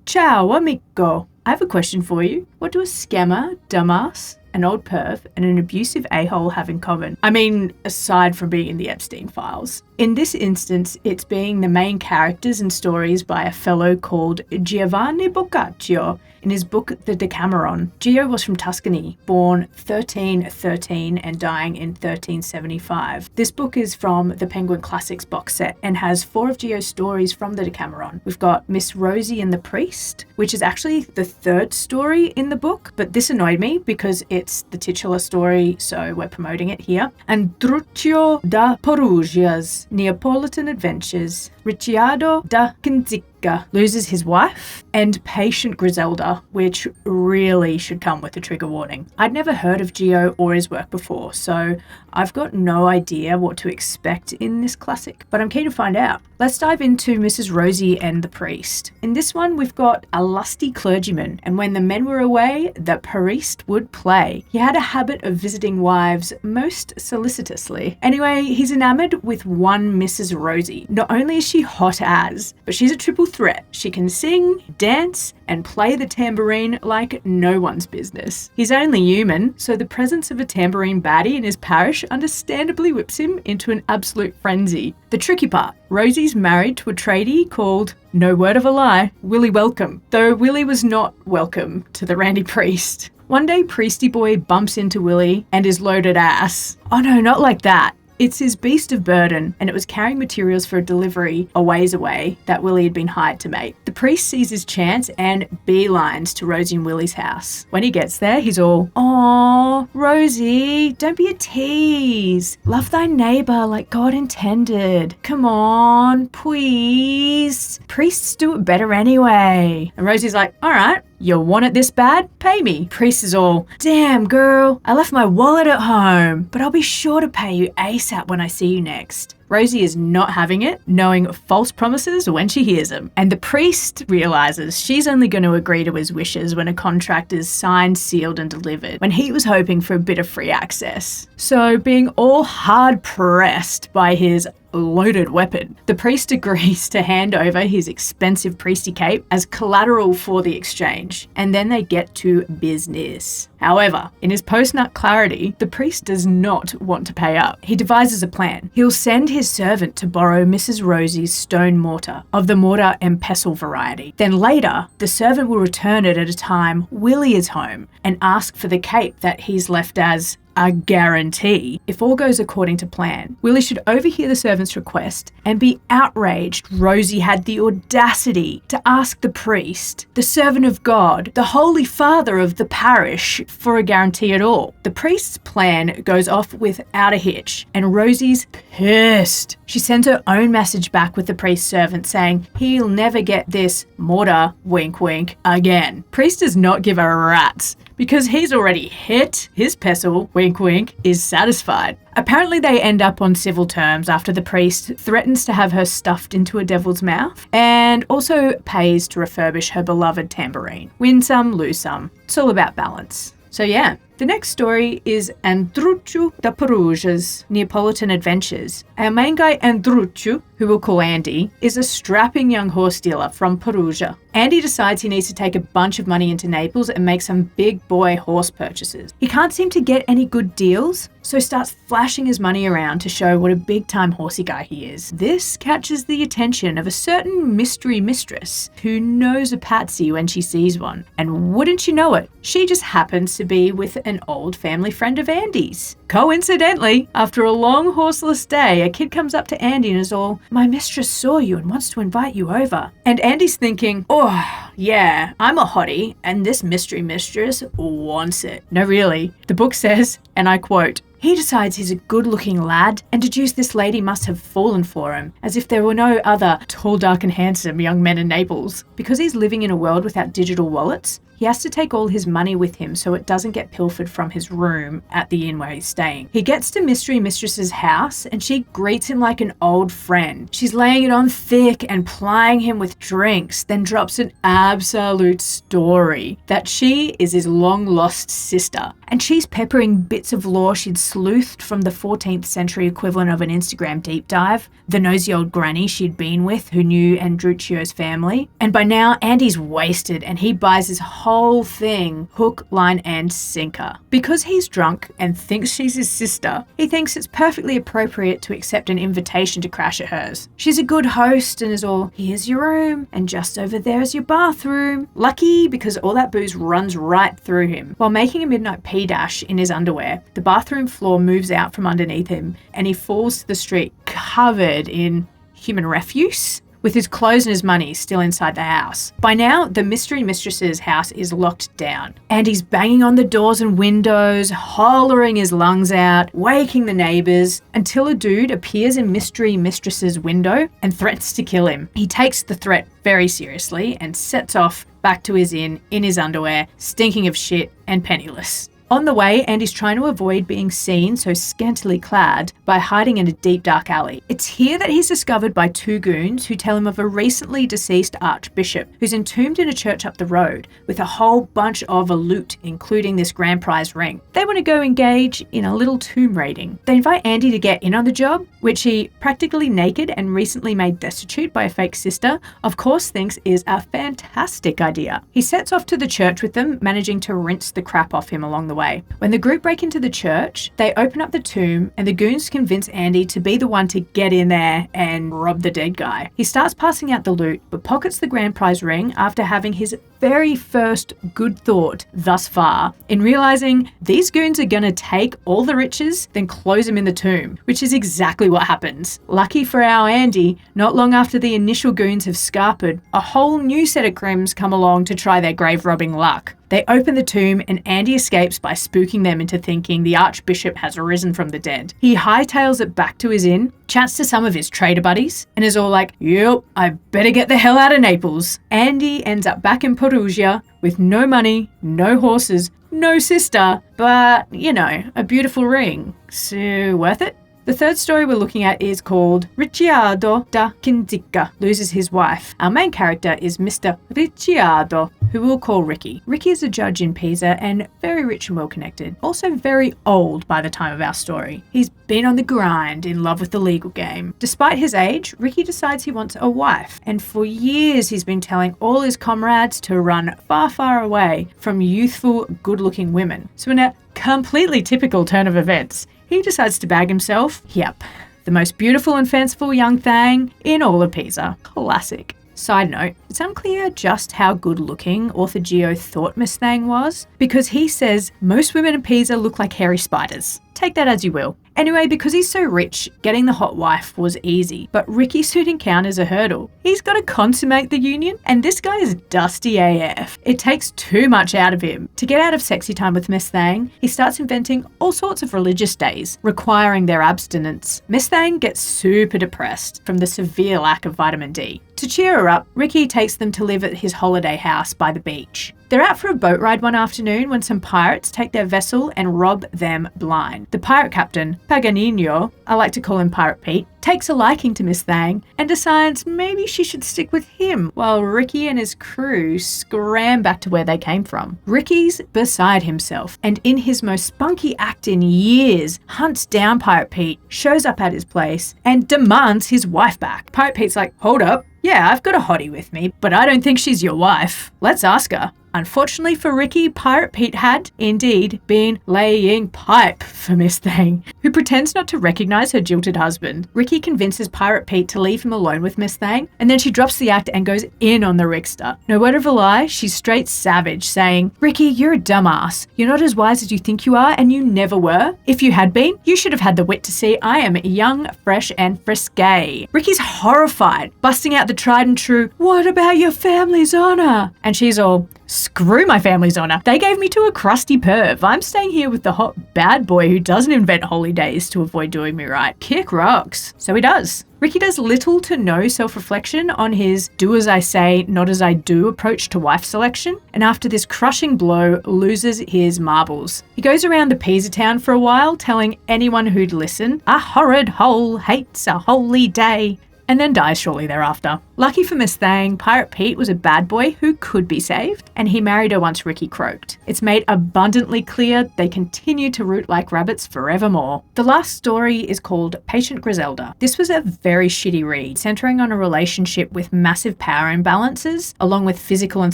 Ciao, amico. I have a question for you. What do a scammer, dumbass, an old perv, and an abusive a-hole have in common? I mean, aside from being in the Epstein files. In this instance, it's being the main characters and stories by a fellow called Giovanni Boccaccio in his book The Decameron. Gio was from Tuscany, born 1313 and dying in 1375. This book is from the Penguin Classics box set and has 4 of Gio's stories from the Decameron. We've got Miss Rosie and the Priest, which is actually the 3rd story in the book, but this annoyed me because it's the titular story, so we're promoting it here. Andruccio da Perugia's Neapolitan Adventures, Ricciardo da Chinzica loses his wife, and Patient Griselda, which really should come with a trigger warning. I'd never heard of Gio or his work before, so I've got no idea what to expect in this classic, but I'm keen to find out. Let's dive into Mrs Rosie and the Priest. In this one, we've got a lusty clergyman, and when the men were away, the priest would play. He had a habit of visiting wives most solicitously. Anyway, he's enamored with one Mrs Rosie. Not only is she hot as, but she's a triple threat. She can sing, dance, and play the tambourine like no one's business. He's only human, so the presence of a tambourine baddie in his parish understandably whips him into an absolute frenzy. The tricky part, Rosie's married to a tradie called, no word of a lie, Willie Welcome, though Willie was not welcome to the randy priest. One day, Priesty Boy bumps into Willie and his loaded ass. Oh no, not like that. It's his beast of burden, and it was carrying materials for a delivery a ways away that Willie had been hired to make. The priest sees his chance and beelines to Rosie and Willie's house. When he gets there, he's all, "Aw, Rosie, don't be a tease. Love thy neighbour like God intended. Come on, please. Priests do it better anyway." And Rosie's like, "All right. You want it this bad? Pay me." Priest is all, "Damn, girl, I left my wallet at home, but I'll be sure to pay you ASAP when I see you next." Rosie is not having it, knowing false promises when she hears them. And the priest realizes she's only going to agree to his wishes when a contract is signed, sealed, and delivered, when he was hoping for a bit of free access. So, being all hard-pressed by his loaded weapon, the priest agrees to hand over his expensive priesty cape as collateral for the exchange, and then they get to business. However, in his post-nut clarity, the priest does not want to pay up. He devises a plan. He'll send his servant to borrow Mrs Rosie's stone mortar, of the mortar and pestle variety. Then later, the servant will return it at a time Willie is home and ask for the cape that he's left as a guarantee. If all goes according to plan, Willie should overhear the servant's request and be outraged Rosie had the audacity to ask the priest, the servant of God, the holy father of the parish, for a guarantee at all. The priest's plan goes off without a hitch, and Rosie's pissed. She sends her own message back with the priest's servant saying he'll never get this mortar, wink wink, again. Priest does not give a rat's, because he's already hit, his pestle, wink wink, is satisfied. Apparently they end up on civil terms after the priest threatens to have her stuffed into a devil's mouth and also pays to refurbish her beloved tambourine. Win some, lose some. It's all about balance. So yeah, the next story is Andruccio da Perugia's Neapolitan Adventures. Our main guy Andruccio, who we'll call Andy, is a strapping young horse dealer from Perugia. Andy decides he needs to take a bunch of money into Naples and make some big boy horse purchases. He can't seem to get any good deals, so starts flashing his money around to show what a big time horsey guy he is. This catches the attention of a certain mystery mistress who knows a patsy when she sees one. And wouldn't you know it, she just happens to be with an old family friend of Andy's. Coincidentally, after a long horseless day, a kid comes up to Andy and is all, "My mistress saw you and wants to invite you over." And Andy's thinking, "Oh, yeah, I'm a hottie, and this mystery mistress wants it." No, really. The book says, and I quote, "He decides he's a good-looking lad and deduces this lady must have fallen for him, as if there were no other tall, dark and handsome young men in Naples. Because he's living in a world without digital wallets, he has to take all his money with him so it doesn't get pilfered from his room at the inn where he's staying. He gets to Mystery Mistress's house and she greets him like an old friend. She's laying it on thick and plying him with drinks, then drops an absolute story that she is his long-lost sister. And she's peppering bits of lore she'd sleuthed from the 14th century equivalent of an Instagram deep dive, the nosy old granny she'd been with who knew Andruccio's family. And by now, Andy's wasted and he buys this whole thing hook, line and sinker. Because he's drunk and thinks she's his sister, he thinks it's perfectly appropriate to accept an invitation to crash at hers. She's a good host and is all, here's your room and just over there is your bathroom. Lucky because all that booze runs right through him. While making a midnight pee dash in his underwear, the bathroom floor moves out from underneath him and he falls to the street covered in human refuse, with his clothes and his money still inside the house. By now, the mystery mistress's house is locked down, and he's banging on the doors and windows, hollering his lungs out, waking the neighbours, until a dude appears in mystery mistress's window and threatens to kill him. He takes the threat very seriously and sets off back to his inn in his underwear, stinking of shit and penniless. On the way, Andy's trying to avoid being seen so scantily clad by hiding in a deep dark alley. It's here that he's discovered by two goons who tell him of a recently deceased archbishop who's entombed in a church up the road with a whole bunch of loot, including this grand prize ring. They want to go engage in a little tomb raiding. They invite Andy to get in on the job, which he, practically naked and recently made destitute by a fake sister, of course thinks is a fantastic idea. He sets off to the church with them, managing to rinse the crap off him along the way. When the group break into the church, they open up the tomb and the goons convince Andy to be the one to get in there and rob the dead guy. He starts passing out the loot, but pockets the grand prize ring after having his very first good thought thus far in realizing these goons are gonna take all the riches, then close them in the tomb, which is exactly what happens. Lucky for our Andy, not long after the initial goons have scarpered, a whole new set of crims come along to try their grave robbing luck. They open the tomb and Andy escapes by spooking them into thinking the archbishop has arisen from the dead. He hightails it back to his inn, chats to some of his trader buddies, and is all like, yep, I better get the hell out of Naples. Andy ends up back in Perugia with no money, no horses, no sister, but, you know, a beautiful ring. So worth it? The third story we're looking at is called Ricciardo da Chinzica loses his wife. Our main character is Mr. Ricciardo, who we'll call Ricky. Ricky is a judge in Pisa and very rich and well connected. Also very old by the time of our story. He's been on the grind, in love with the legal game. Despite his age, Ricky decides he wants a wife. And for years he's been telling all his comrades to run far, far away from youthful, good-looking women. So in a completely typical turn of events, he decides to bag himself, yep, the most beautiful and fanciful young thing in all of Pisa. Classic. Side note, it's unclear just how good looking author Gio thought Miss Thang was, because he says most women in Pisa look like hairy spiders. Take that as you will. Anyway, because he's so rich, getting the hot wife was easy, but Ricky soon encounters a hurdle. He's got to consummate the union, and this guy is dusty AF. It takes too much out of him. To get out of sexy time with Miss Thang, he starts inventing all sorts of religious days, requiring their abstinence. Miss Thang gets super depressed from the severe lack of vitamin D. To cheer her up, Ricky takes them to live at his holiday house by the beach. They're out for a boat ride one afternoon when some pirates take their vessel and rob them blind. The pirate captain, Paganino, I like to call him Pirate Pete, takes a liking to Miss Thang and decides maybe she should stick with him while Ricky and his crew scram back to where they came from. Ricky's beside himself and in his most spunky act in years, hunts down Pirate Pete, shows up at his place and demands his wife back. Pirate Pete's like, hold up. Yeah, I've got a hottie with me, but I don't think she's your wife. Let's ask her. Unfortunately for Ricky, Pirate Pete had, indeed, been laying pipe for Miss Thang, who pretends not to recognise her jilted husband. Ricky convinces Pirate Pete to leave him alone with Miss Thang, and then she drops the act and goes in on the Rickster. No word of a lie, she's straight savage, saying, Ricky, you're a dumbass. You're not as wise as you think you are, and you never were. If you had been, you should have had the wit to see I am young, fresh, and frisky. Ricky's horrified, busting out the tried and true, what about your family's honour? And she's all, screw my family's honour. They gave me to a crusty perv. I'm staying here with the hot bad boy who doesn't invent holidays to avoid doing me right. Kick rocks. So he does. Ricky does little to no self-reflection on his do as I say, not as I do approach to wife selection, and after this crushing blow, loses his marbles. He goes around the Pisa town for a while, telling anyone who'd listen, a horrid hole hates a holy day. and then dies shortly thereafter. Lucky for Miss Thang, Pirate Pete was a bad boy who could be saved, and he married her once Ricky croaked. It's made abundantly clear they continue to root like rabbits forevermore. The last story is called Patient Griselda. This was a very shitty read, centering on a relationship with massive power imbalances, along with physical and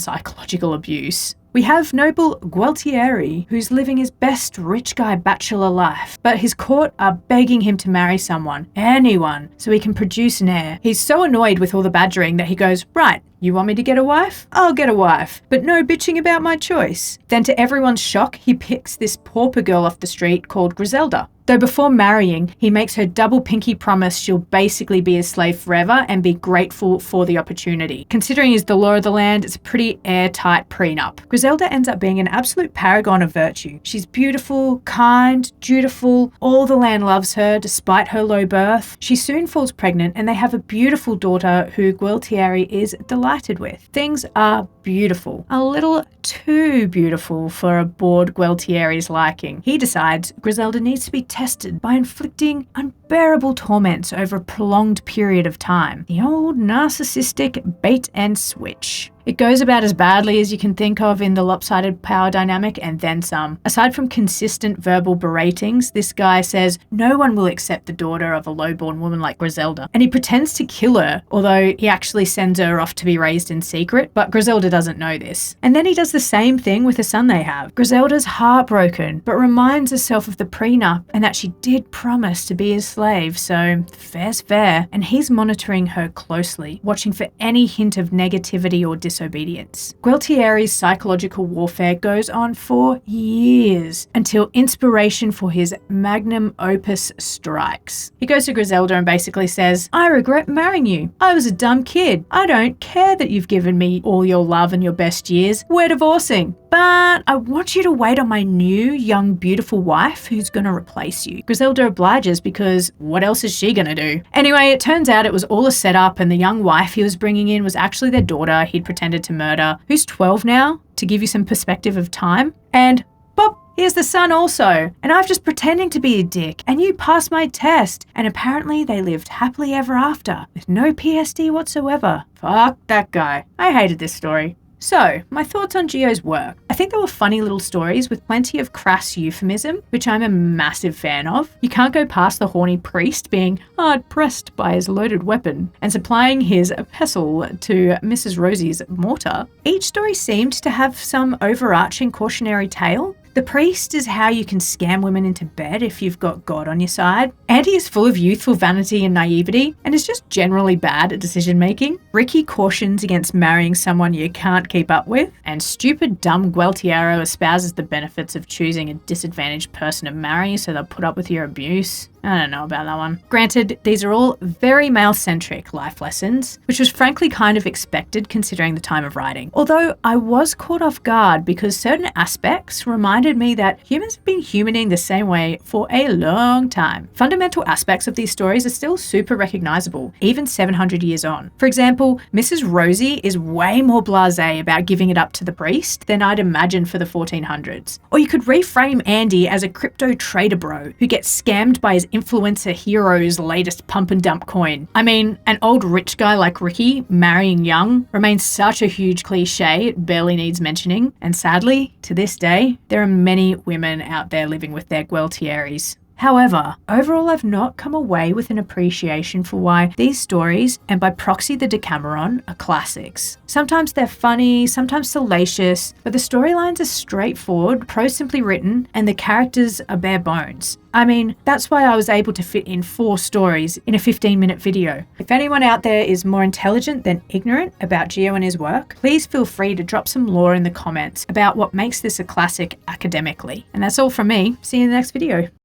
psychological abuse. We have noble Gualtieri, who's living his best rich guy bachelor life, but his court are begging him to marry someone, anyone, so he can produce an heir. He's so annoyed with all the badgering that he goes, right, you want me to get a wife? I'll get a wife, but no bitching about my choice. Then to everyone's shock, he picks this pauper girl off the street called Griselda. Though before marrying, he makes her double pinky promise she'll basically be his slave forever and be grateful for the opportunity. Considering he's the law of the land, it's a pretty airtight prenup. Griselda ends up being an absolute paragon of virtue. She's beautiful, kind, dutiful, all the land loves her despite her low birth. She soon falls pregnant and they have a beautiful daughter who Gualtieri is delighted with. Things are beautiful. A little too beautiful for a bored Gualtieri's liking. He decides Griselda needs to be tested by inflicting unbearable torments over a prolonged period of time. The old narcissistic bait and switch. It goes about as badly as you can think of in the lopsided power dynamic and then some. Aside from consistent verbal beratings, this guy says no one will accept the daughter of a lowborn woman like Griselda, and he pretends to kill her, although he actually sends her off to be raised in secret, but Griselda doesn't know this. And then he does the same thing with the son they have. Griselda's heartbroken, but reminds herself of the prenup and that she did promise to be his slave, so fair's fair, and he's monitoring her closely, watching for any hint of negativity or disobedience. Gualtieri's psychological warfare goes on for years until inspiration for his magnum opus strikes. He goes to Griselda and basically says, I regret marrying you. I was a dumb kid. I don't care that you've given me all your love and your best years. We're divorcing. But I want you to wait on my new, young, beautiful wife who's going to replace you. Griselda obliges because what else is she going to do? Anyway, it turns out it was all a setup and the young wife he was bringing in was actually their daughter he'd pretended to murder, who's 12 now, to give you some perspective of time. And bop, here's the son also. And I've just pretending to be a dick and you passed my test. And apparently they lived happily ever after with no PSD whatsoever. Fuck that guy. I hated this story. So, my thoughts on Gio's work. I think they were funny little stories with plenty of crass euphemism, which I'm a massive fan of. You can't go past the horny priest being hard-pressed by his loaded weapon and supplying his pestle to Mrs Rosie's mortar. Each story seemed to have some overarching cautionary tale. The priest is how you can scam women into bed if you've got God on your side. Andy is full of youthful vanity and naivety and is just generally bad at decision making. Ricky cautions against marrying someone you can't keep up with. And stupid dumb Gualtiero espouses the benefits of choosing a disadvantaged person to marry so they'll put up with your abuse. I don't know about that one. Granted, these are all very male-centric life lessons, which was frankly kind of expected considering the time of writing. Although I was caught off guard because certain aspects reminded me that humans have been humaning the same way for a long time. Fundamental aspects of these stories are still super recognizable, even 700 years on. For example, Mrs Rosie is way more blasé about giving it up to the priest than I'd imagine for the 1400s. Or you could reframe Andy as a crypto trader bro who gets scammed by his influencer hero's latest pump and dump coin. I mean, an old rich guy like Ricky marrying young remains such a huge cliche it barely needs mentioning, and sadly, to this day, there are many women out there living with their Gualtieris. However, overall I've not come away with an appreciation for why these stories, and by proxy the Decameron, are classics. Sometimes they're funny, sometimes salacious, but the storylines are straightforward, prose-simply written, and the characters are bare bones. I mean, that's why I was able to fit in 4 stories in a 15-minute video. If anyone out there is more intelligent than ignorant about Gio and his work, please feel free to drop some lore in the comments about what makes this a classic academically. And that's all from me. See you in the next video.